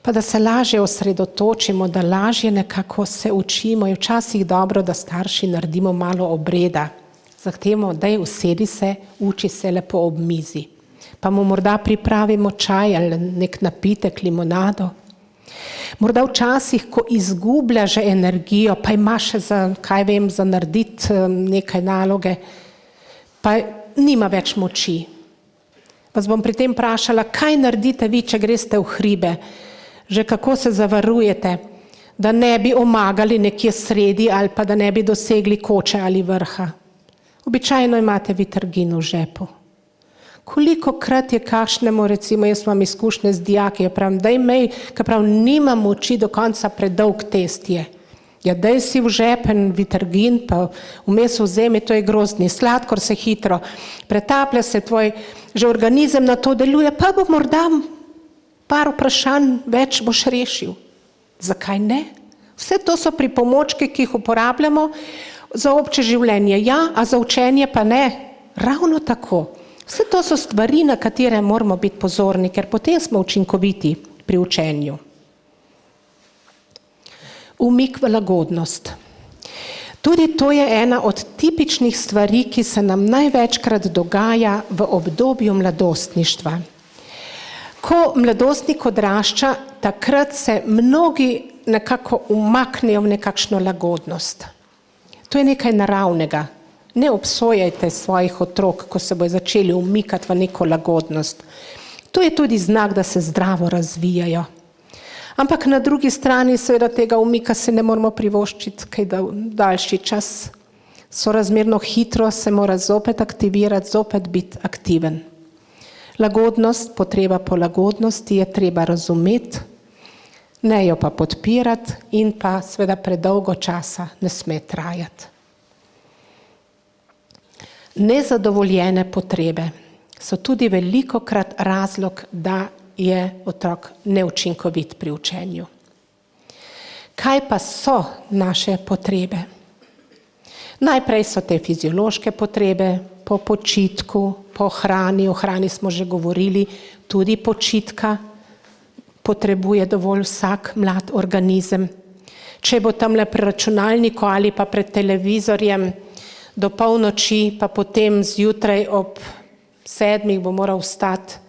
Pa da se lažje osredotočimo, da lažje nekako se učimo, je včasih dobro, da starši naredimo malo obreda. Zahtevamo, daj usedi se, uči se lepo ob mizi. Pa mu morda pripravimo čaj ali nek napitek, limonado. Morda včasih, ko izgublja že energijo, pa ima še za narediti nekaj naloge, pa nima več moči. Vas bom pri tem vprašala, kaj naredite vi, če greste v hribe? Že kako se zavarujete, da ne bi omagali nekje sredi ali pa da ne bi dosegli koče ali vrha. Običajno imate vitrgin v žepu. Kolikokrat je kakšnemu, recimo jaz imam izkušnje z dijaki, pravim, daj mej, ker pravim, nimam moči do konca, predolg test je. Ja, daj si v žepen vitargin, pa vmes vzemi, to je grozdni sladkor, se hitro pretaplja, se tvoj že organizem na to deluje, pa bo morda par vprašanj več boš rešil. Zakaj ne? Vse to so pripomočki, ki jih uporabljamo za obče življenje, ja, a za učenje pa ne. Ravno tako. Vse to so stvari, na katere moramo biti pozorni, ker potem smo učinkoviti pri učenju. Umik v lagodnost. Tudi to je ena od tipičnih stvari, ki se nam največkrat dogaja v obdobju mladostništva. Ko mladostnik odrašča, takrat se mnogi nekako umaknejo v nekakšno lagodnost. To je nekaj naravnega. Ne obsojajte svojih otrok, ko se bodo začeli umikati v neko lagodnost. To je tudi znak, da se zdravo razvijajo. Ampak na drugi strani seveda tega umika se ne moramo privoščiti kaj daljši čas. Sorazmerno hitro se mora zopet aktivirati, zopet biti aktiven. Lagodnost, potreba po lagodnosti je treba razumeti, ne jo pa podpirati in pa seveda predolgo časa ne sme trajati. Nezadovoljene potrebe so tudi velikokrat razlog, da je otrok neučinkovit pri učenju. Kaj pa so naše potrebe? Najprej so te fiziološke potrebe po počitku, po hrani, o hrani smo že govorili, tudi počitka potrebuje dovolj vsak mlad organizem. Če bo tamle pri računalniku ali pa pred televizorjem do polnoči, pa potem zjutraj ob 7 bo moral vstati,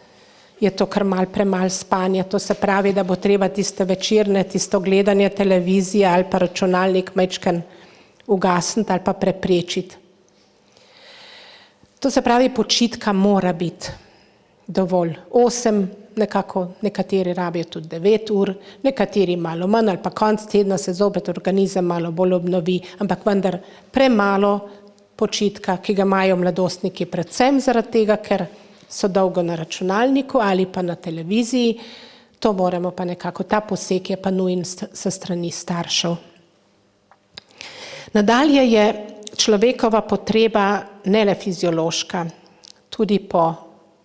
je to kar malo premalo spanja. To se pravi, da bo treba tiste večerne, tisto gledanje televizije ali pa računalnik majčkeno ugasniti ali pa preprečiti. To se pravi, počitka mora biti dovolj. 8, nekako nekateri rabijo tudi 9 ur, nekateri malo manj ali pa konec tedna se zopet organizem malo bolj obnovi, ampak vendar premalo počitka, ki ga imajo mladostniki predvsem zaradi tega, ker so dolgo na računalniku ali pa na televiziji, to moramo pa nekako, ta poseg je pa nujen s strani staršev. Nadalje je človekova potreba ne le fiziološka, tudi po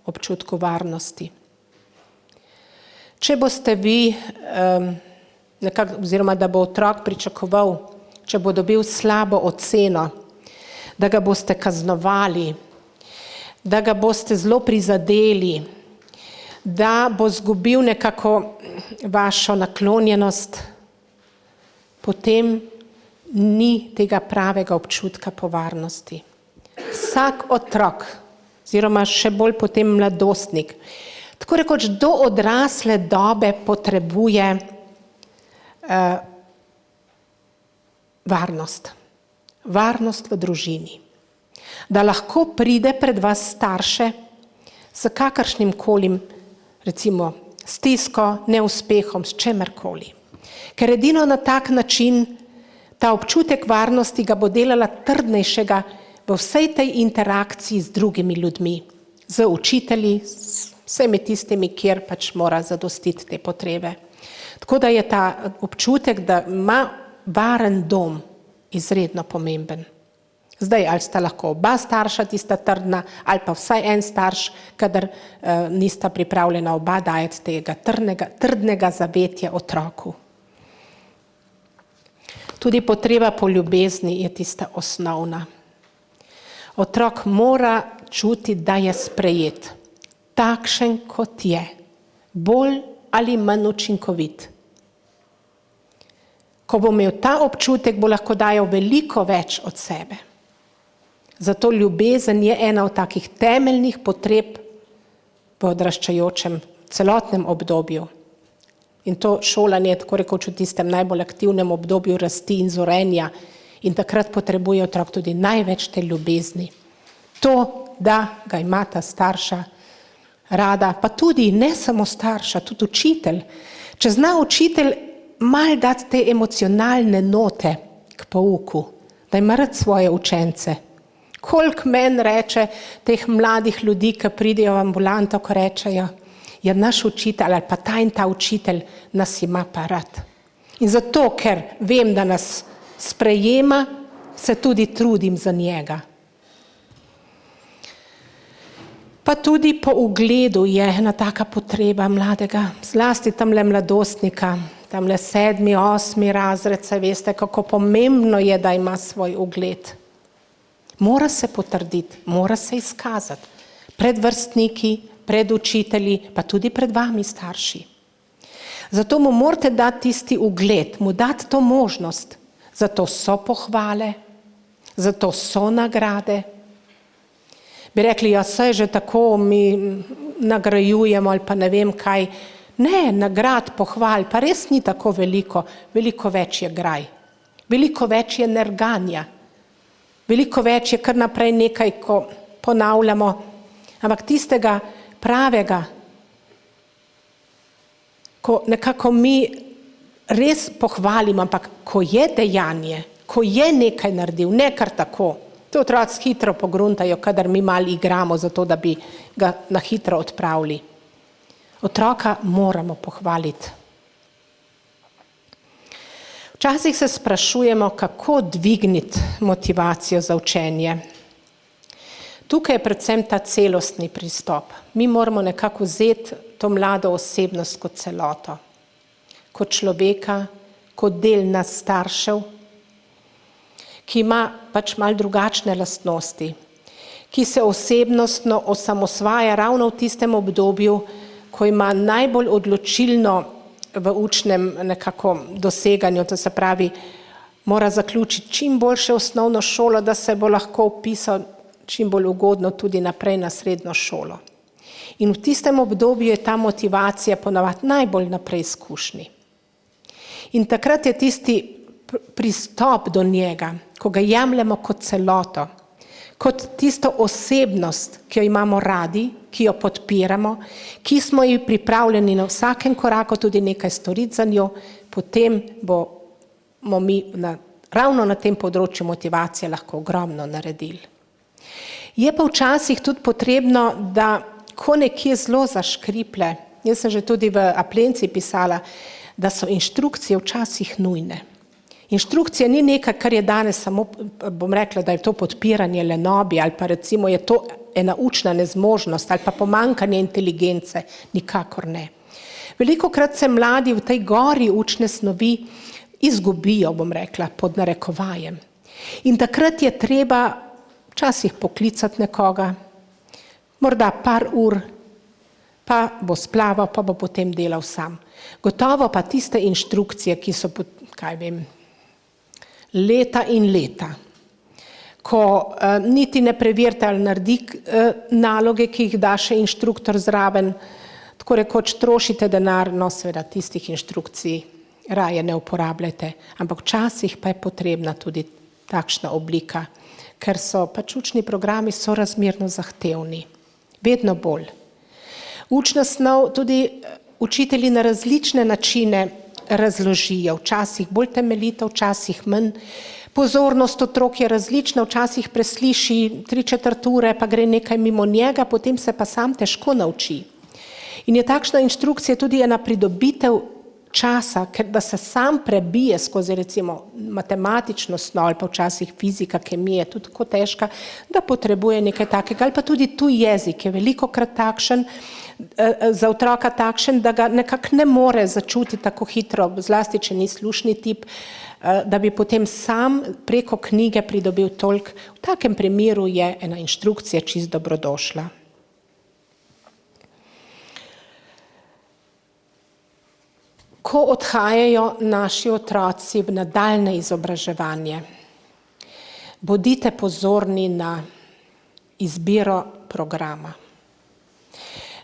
občutku varnosti. Če boste vi, oziroma da bo otrok pričakoval, če bo dobil slabo oceno, da ga boste kaznovali, da ga boste zelo prizadeli, da bo izgubil nekako vašo naklonjenost, potem ni tega pravega občutka po varnosti. Vsak otrok, oziroma še bolj potem mladostnik, tako rekoč do odrasle dobe potrebuje varnost. Varnost v družini. Da lahko pride pred vas starše s kakršnim kolim, recimo stisko, neuspehom, s čemerkoli. Ker edino na tak način ta občutek varnosti ga bo delala trdnejšega v vsej tej interakciji z drugimi ljudmi, z učitelji, s vsemi tistimi, kjer pač mora zadostiti te potrebe. Tako da je ta občutek, da ima varen dom, izredno pomemben. Zdaj, ali sta lahko oba starša tista trdna, ali pa vsaj en starš, kadar nista pripravljena oba dajati tega trdnega zavetja otroku. Tudi potreba po ljubezni je tista osnovna. Otrok mora čutiti, da je sprejet, takšen kot je, bolj ali manj učinkovit. Ko bo imel ta občutek, bo lahko dajal veliko več od sebe. Zato ljubezen je ena od takih temeljnih potreb v odraščajočem celotnem obdobju. In to šolanje, tako rekoč v tistem najbolj aktivnem obdobju rasti in zorenja, in takrat potrebuje otrok tudi največ te ljubezni. To, da ga ima ta starša rada, pa tudi ne samo starša, tudi učitelj. Če zna učitelj malo dati te emocionalne note k pouku, da ima rad svoje učence. Koliko meni reče teh mladih ljudi, ki pridejo v ambulanto, ko rečejo, ja, naš učitelj ali pa ta in ta učitelj nas ima pa rad. In zato, ker vem, da nas sprejema, se tudi trudim za njega. Pa tudi po ugledu je ena taka potreba mladega, zlasti tamle mladostnika, tamle 7., 8. razred, se veste, kako pomembno je, da ima svoj ugled. Mora se potrditi, mora se izkazati pred vrstniki, pred učitelji, pa tudi pred vami starši. Zato mu morate dati tisti ugled, mu dati to možnost. Zato so pohvale, zato so nagrade. Bi rekli, ja, saj že tako mi nagrajujemo ali pa ne vem kaj. Ne, nagrad, pohval, pa res ni tako veliko. Veliko več je graj. Veliko več je nerganja. Veliko več je kar naprej nekaj, ko ponavljamo. Ampak tistega pravega, ko nekako mi res pohvalimo, ampak ko je dejanje, ko je nekaj naredil, ne kar tako. To otroci hitro pogruntajo, kadar mi malo igramo za to, da bi ga na hitro odpravili. Otroka moramo pohvaliti. Včasih se sprašujemo, kako dvigniti motivacijo za učenje. Tukaj je predvsem ta celostni pristop. Mi moramo nekako vzeti to mlado osebnost kot celoto, kot človeka, kot del nas staršev, ki ima pač malo drugačne lastnosti, ki se osebnostno osamosvaja ravno v tistem obdobju, ko ima najbolj odločilno v učnem nekako doseganju, to se pravi, mora zaključiti čim boljše osnovno šolo, da se bo lahko vpisal čim bolj ugodno tudi naprej na srednjo šolo. In v tistem obdobju je ta motivacija ponavadi najbolj na preizkušnji. In takrat je tisti pristop do njega, ko ga jemljemo kot celoto, kot tisto osebnost, ki jo imamo radi, ki jo podpiramo, ki smo ji pripravljeni na vsakem koraku tudi nekaj storiti za njo, potem bomo mi ravno na tem področju motivacije lahko ogromno naredili. Je pa včasih tudi potrebno, da ko nekje zelo zaškriple, jaz sem že tudi v Aplenci pisala, da so inštrukcije včasih nujne. Inštrukcija ni nekaj, kar je danes samo, bom rekla, da je to podpiranje lenobi ali pa recimo je to ena učna nezmožnost ali pa pomanjkanje inteligence, nikakor ne. Velikokrat se mladi v tej gori učne snovi izgubijo, bom rekla, pod narekovajem. In takrat je treba včasih poklicati nekoga, morda par ur, pa bo splaval, pa bo potem delal sam. Gotovo pa tiste inštrukcije, ki so, kaj vem, leta in leta, ko niti ne preverite ali naredi naloge, ki jih da še inštruktor zraven, tako rekoč trošite denar, no seveda tistih inštrukcij raje ne uporabljate, ampak včasih pa je potrebna tudi takšna oblika, ker so pač učni programi sorazmerno zahtevni, vedno bolj. Učna snov tudi učitelji na različne načine razložijo, včasih bolj temeljito, včasih manj. Pozornost otrok je različna, včasih presliši 3/4 ure, pa gre nekaj mimo njega, potem se pa sam težko nauči. In je takšna inštrukcija tudi ena pridobitev časa, ker da se sam prebije skozi recimo matematično snov ali pa včasih fizika, kemija je tudi tako težka, da potrebuje nekaj takega, ali pa tudi tuj jezik je velikokrat takšen, za otroka takšen, da ga nekako ne more začutiti tako hitro, zlasti če ni slušni tip, da bi potem sam preko knjige pridobil toliko. V takem primeru je ena inštrukcija čisto dobrodošla. Ko odhajajo naši otroci v nadaljnje izobraževanje, bodite pozorni na izbiro programa.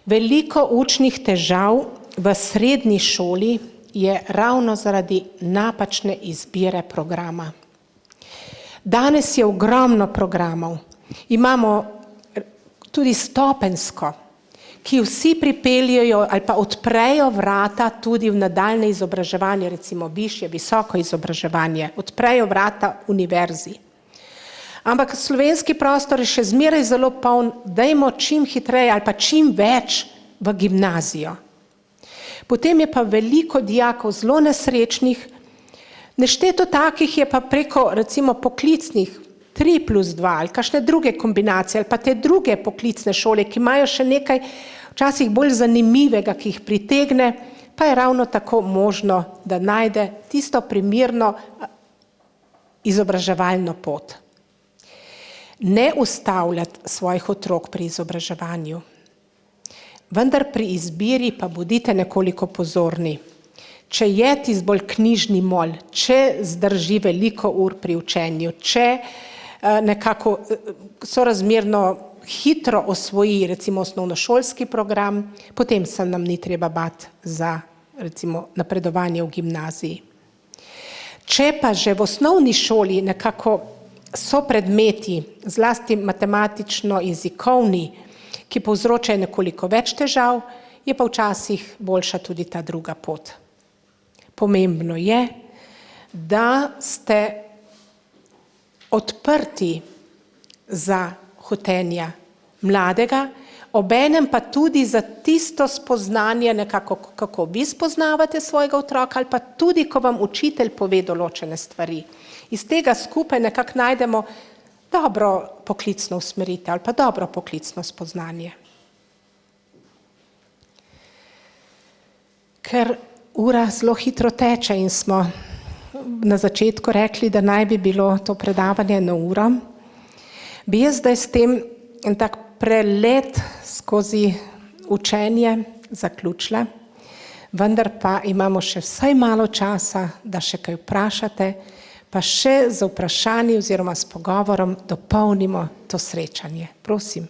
Veliko učnih težav v srednji šoli je ravno zaradi napačne izbire programa. Danes je ogromno programov. Imamo tudi stopenjsko, ki vsi pripeljajo ali pa odprejo vrata tudi v nadaljnje izobraževanje, recimo višje, visoko izobraževanje, odprejo vrata univerzi. Ampak slovenski prostor je še zmeraj zelo poln, dajmo čim hitreje ali pa čim več v gimnazijo. Potem je pa veliko dijakov zelo nesrečnih, Nešteto takih je pa preko recimo poklicnih 3+2 ali kakšne druge kombinacije ali pa te druge poklicne šole, ki imajo še nekaj včasih bolj zanimivega, ki jih pritegne, pa je ravno tako možno, da najde tisto primerno izobraževalno pot. Ne ustavljati svojih otrok pri izobraževanju, vendar pri izbiri pa bodite nekoliko pozorni. Če je tisti bolj knjižni mol, če zdrži veliko ur pri učenju, če nekako sorazmerno hitro osvoji recimo osnovnošolski program, potem se nam ni treba bati za recimo napredovanje v gimnaziji. Če pa že v osnovni šoli nekako so predmeti, zlasti matematično-jezikovni, ki povzročajo nekoliko več težav, je pa včasih boljša tudi ta druga pot. Pomembno je, da ste odprti za hotenja mladega, obenem pa tudi za tisto spoznanje nekako, kako vi spoznavate svojega otroka ali pa tudi, ko vam učitelj pove določene stvari. Iz tega skupaj nekako najdemo dobro poklicno usmeritev ali pa dobro poklicno spoznanje. Ker ura zelo hitro teče in smo na začetku rekli, da naj bi bilo to predavanje na uro, bi jaz zdaj s tem en tak prelet skozi učenje zaključila, vendar pa imamo še vsaj malo časa, da še kaj vprašate, pa še z vprašanji oziroma s pogovorom dopolnimo to srečanje. Prosim.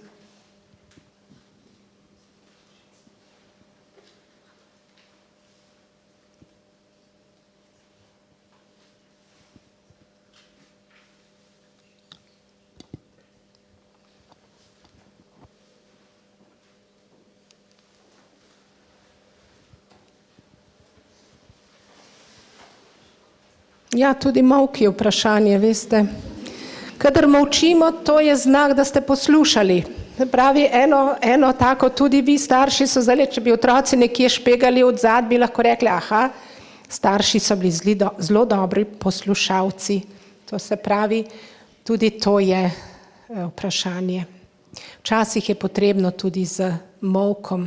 Ja, tudi molk je vprašanje, veste. Kadar molčimo, to je znak, da ste poslušali. Pravi, eno tako, tudi vi starši so zdaj, če bi otroci nekje špegali odzad, bi lahko rekli, aha, starši so bili zelo dobri poslušalci. To se pravi, tudi to je vprašanje. Včasih je potrebno tudi z molkom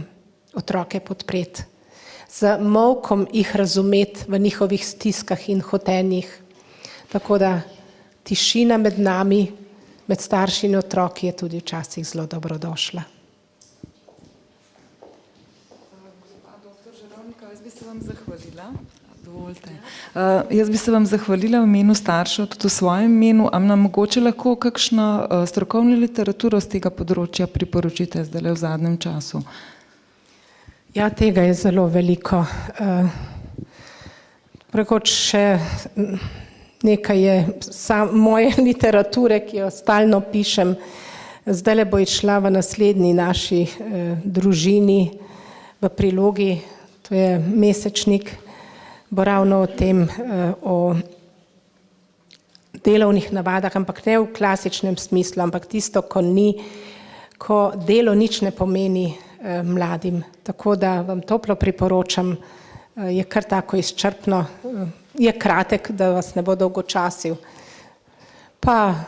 otroke podpreti. Z molkom jih razumeti v njihovih stiskah in hotenjih. Tako da tišina med nami, med starši in otroki je tudi včasih zelo dobrodošla. Gospa doktor Žarovnika, jaz bi se vam zahvalila. Dovolite. Jaz bi se vam zahvalila v imenu staršev, tudi v svojem imenu, a nam mogoče lahko kakšno strokovno literaturo z tega področja priporočite zdaj v zadnjem času? Ja, tega je zelo veliko. Prekoč še nekaj je moje literature, ki jo stalno pišem. Zdajle bo išla v naslednji naši družini v prilogi, to je mesečnik, bo ravno o tem, o delovnih navadah, ampak ne v klasičnem smislu, ampak tisto, ko delo nič ne pomeni mladim. Tako da vam toplo priporočam, je kar tako izčrpno, je kratek, da vas ne bo dolgočasil. Pa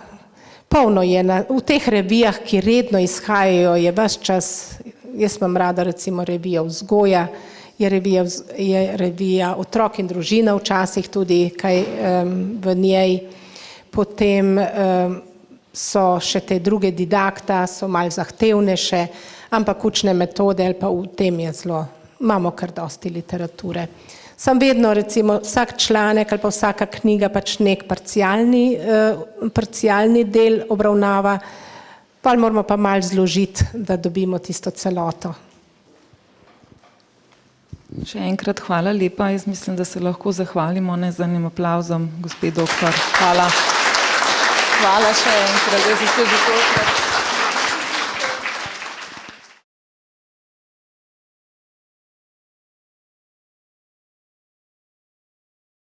polno je v teh revijah, ki redno izhajajo, je ves čas, jaz imam rada recimo revija Vzgoja, je revija Otrok in družina včasih tudi kaj v njej, potem so še te druge didakta, so malo zahtevnejše, ampak učne metode ali pa v tem je zelo, imamo kar dosti literature. Sam vedno recimo vsak članek ali pa vsaka knjiga pač nek parcialni del obravnava, pa moramo pa malo zložiti, da dobimo tisto celoto. Še enkrat hvala lepa, jaz mislim, da se lahko zahvalimo z enim aplavzom, gospe doktor. Hvala. Hvala še enkrat, da ste že tokrat.